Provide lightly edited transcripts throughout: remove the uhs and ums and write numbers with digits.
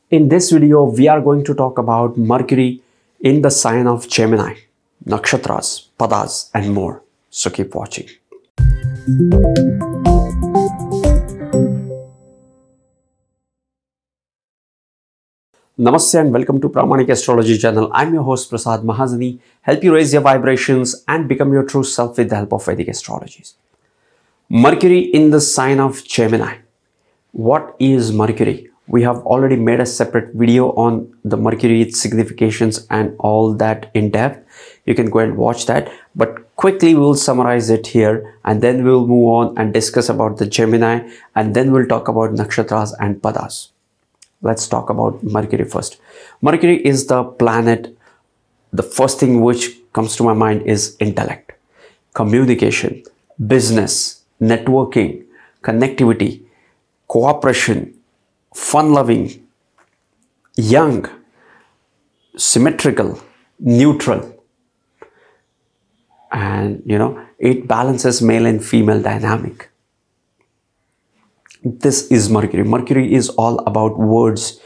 In this video, we are going to talk about Mercury in the sign of Gemini, nakshatras, padas, and more. So keep watching. Namaste and welcome to Pramanik Astrology channel. I'm your host Prasad Mahazani. Help you raise your vibrations and become your true self with the help of Vedic astrologies. Mercury in the sign of Gemini. What is Mercury? We have already made a separate video on the Mercury, its significations and all that in depth. You can go and watch that. But quickly we'll summarize it here and then we'll move on and discuss about the Gemini and then we'll talk about nakshatras and padas. Let's talk about Mercury first. Mercury is the planet. The first thing which comes to my mind is intellect, communication, business, networking, connectivity, cooperation, fun-loving, young, symmetrical, neutral, and it balances male and female dynamic. This is Mercury. Mercury is all about words,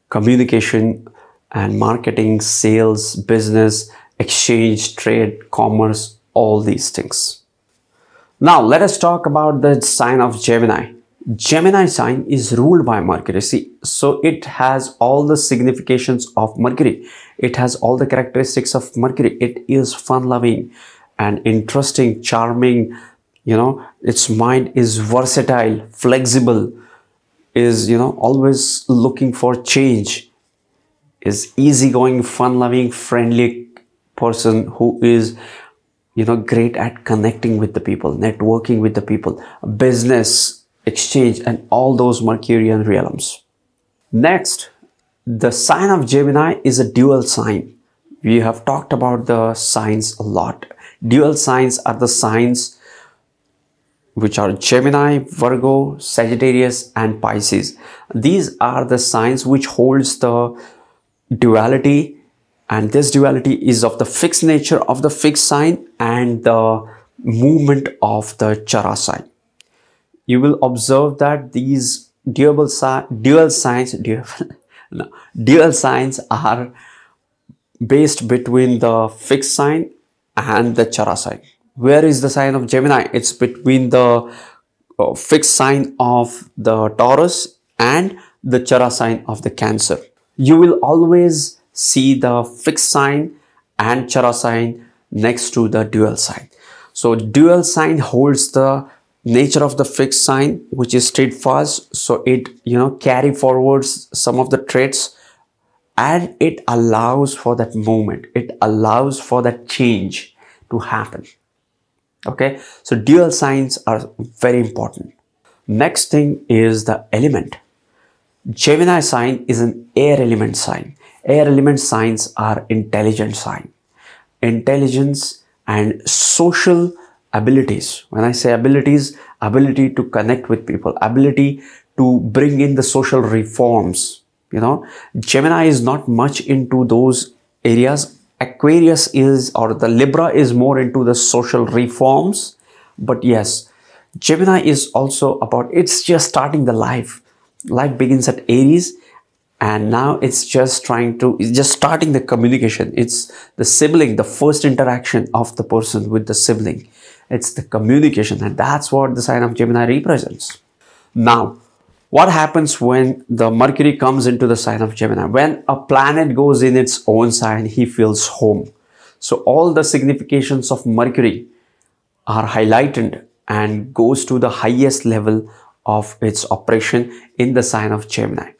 communication and marketing, sales, business, exchange, trade, commerce, all these things. Now let us talk about the sign of Gemini. Gemini sign is ruled by Mercury. See, so it has all the significations of Mercury. It has all the characteristics of Mercury. It is fun-loving and interesting, charming. Its mind is versatile, flexible, is, always looking for change, is easygoing, fun-loving, friendly person who is, great at connecting with the people, networking with the people, business, exchange, and all those Mercurian realms. Next, the sign of Gemini is a dual sign. We have talked about the signs a lot. Dual signs are the signs which are Gemini, Virgo, Sagittarius, and Pisces. These are the signs which holds the duality, and this duality is of the fixed nature of the fixed sign and the movement of the Chara sign. You will observe that these dual signs are based between the fixed sign and the Chara sign. Where is the sign of Gemini? It's between the fixed sign of the Taurus and the Chara sign of the Cancer. You will always see the fixed sign and Chara sign next to the dual sign. So dual sign holds the nature of the fixed sign, which is steadfast. So it, carry forwards some of the traits and it allows for that movement. It allows for that change to happen. Okay, so dual signs are very important. Next thing is the element. Gemini sign is an air element sign. Air element signs are intelligent sign. Intelligence and social abilities. When I say abilities, ability to connect with people, ability to bring in the social reforms. Gemini is not much into those areas. Aquarius is, or the Libra is more into the social reforms. But yes, Gemini is also about, it's just starting the life. Life begins at Aries and now it's just starting the communication. It's the sibling, the first interaction of the person with the sibling. It's the communication, and that's what the sign of Gemini represents. Now, what happens when the Mercury comes into the sign of Gemini? When a planet goes in its own sign, he feels home. So all the significations of Mercury are highlighted and goes to the highest level of its operation in the sign of Gemini.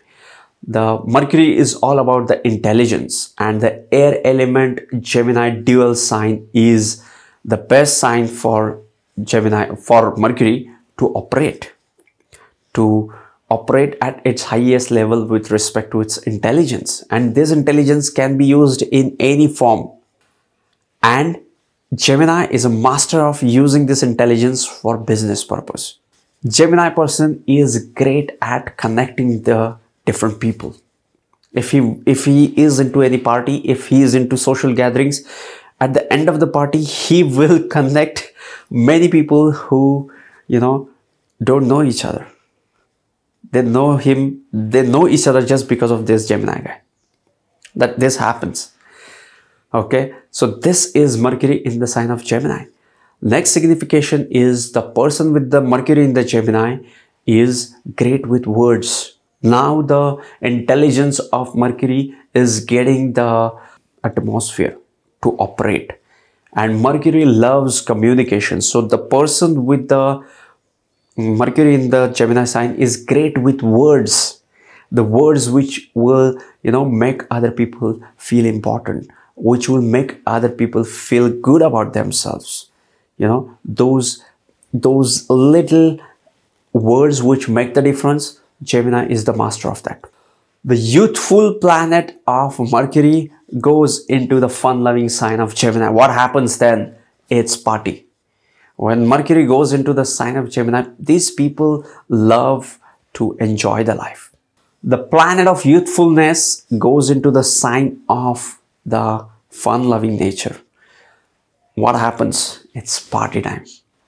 The Mercury is all about the intelligence, and the air element Gemini dual sign is the best sign for Mercury to operate at its highest level with respect to its intelligence. And this intelligence can be used in any form. And Gemini is a master of using this intelligence for business purpose. Gemini person is great at connecting the different people. If he is into any party, if he is into social gatherings, at the end of the party, he will connect many people who, don't know each other. They know him, they know each other just because of this Gemini guy. That this happens. Okay, so this is Mercury in the sign of Gemini. Next signification is the person with the Mercury in the Gemini is great with words. Now the intelligence of Mercury is getting the atmosphere to operate, and Mercury loves communication. So the person with the Mercury in the Gemini sign is great with words, the words which will, make other people feel important, which will make other people feel good about themselves. Those little words which make the difference. Gemini is the master of that. The youthful planet of Mercury goes into the fun-loving sign of Gemini. What happens then? It's party. When Mercury goes into the sign of Gemini, these people love to enjoy the life. The planet of youthfulness goes into the sign of the fun-loving nature. What happens? It's party time.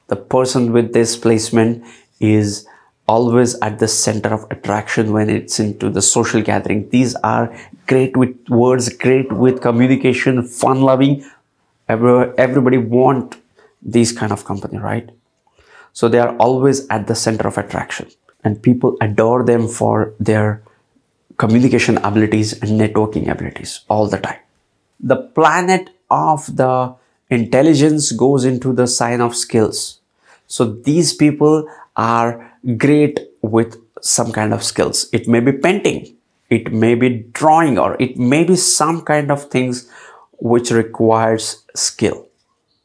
The person with this placement is always at the center of attraction when it's into the social gathering. These are great with words, great with communication, fun-loving. Everybody want these kind of company, right? So they are always at the center of attraction, and people adore them for their communication abilities and networking abilities all the time. The planet of the intelligence goes into the sign of skills. So these people are great with some kind of skills. It may be painting, it may be drawing, or it may be some kind of things which requires skill.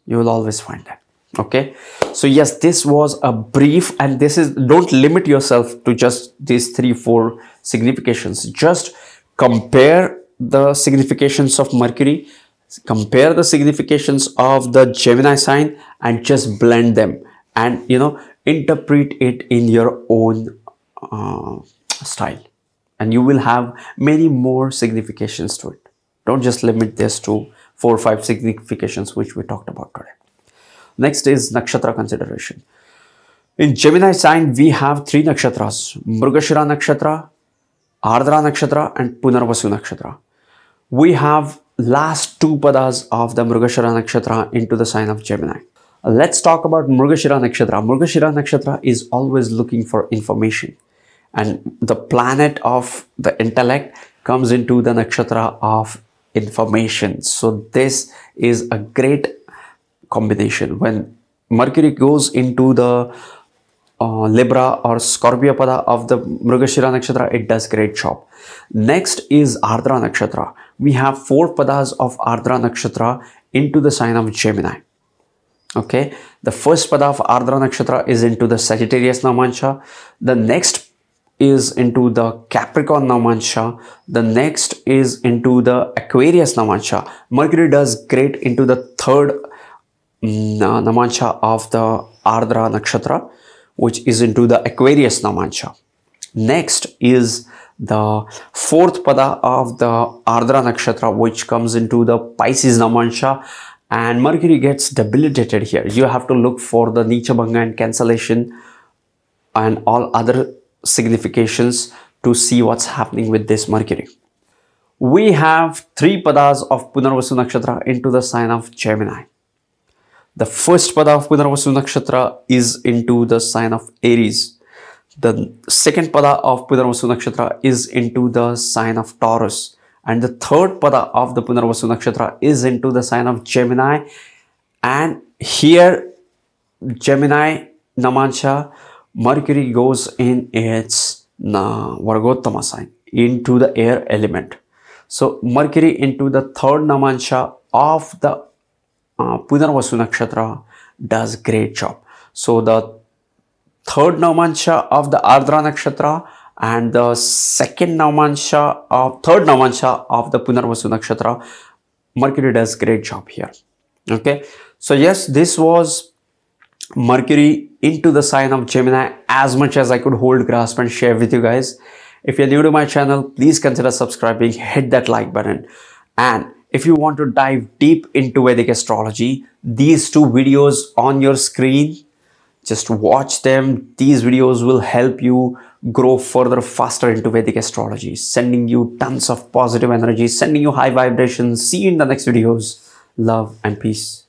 You will always find that. Okay, so yes, this was a brief, and this is, don't limit yourself to just these 3-4 significations. Just compare the significations of Mercury, compare the significations of the Gemini sign, and just blend them, and interpret it in your own style, and you will have many more significations to it. Don't just limit this to 4 or 5 significations which we talked about today. Next is nakshatra consideration. In Gemini sign, we have 3 nakshatras: Mrigshira nakshatra, Ardra nakshatra, and Punarvasu nakshatra. We have last 2 padas of the Mrigshira nakshatra into the sign of Gemini. Let's talk about Mrigshira nakshatra. Mrigshira nakshatra is always looking for information, and the planet of the intellect comes into the nakshatra of information. So this is a great combination. When Mercury goes into the Libra or Scorpio pada of the Mrigshira nakshatra, it does great job. Next is Ardra nakshatra. We have 4 padas of Ardra nakshatra into the sign of Gemini. Okay, the first pada of Ardra nakshatra is into the Sagittarius Namansha. The next is into the Capricorn Namansha. The next is into the Aquarius Namansha. Mercury does great into the 3rd Namansha of the Ardra nakshatra, which is into the Aquarius Namansha. Next is the 4th pada of the Ardra nakshatra, which comes into the Pisces Namansha, and Mercury gets debilitated here. You have to look for the Nicha Bhanga and cancellation and all other significations to see what's happening with this Mercury. We have 3 padas of Punarvasu nakshatra into the sign of Gemini. The first pada of Punarvasu nakshatra is into the sign of Aries. The second pada of Punarvasu nakshatra is into the sign of Taurus. And the third pada of the Punarvasu nakshatra is into the sign of Gemini. And here, Gemini Namansha, Mercury goes in its Vargottama sign, into the air element. So Mercury into the 3rd Namansha of the Punarvasu nakshatra does great job. So the 3rd Namansha of the Ardra nakshatra and the 3rd Namansha of the Punarvasu nakshatra, Mercury does great job here. Okay, so yes, this was Mercury into the sign of Gemini, as much as I could hold, grasp and share with you guys. If you're new to my channel, please consider subscribing, hit that like button. And if you want to dive deep into Vedic astrology, these 2 videos on your screen, Just watch them. These videos will help you grow further, faster into Vedic astrology, sending you tons of positive energy, sending you high vibrations. See you in the next videos. Love and peace.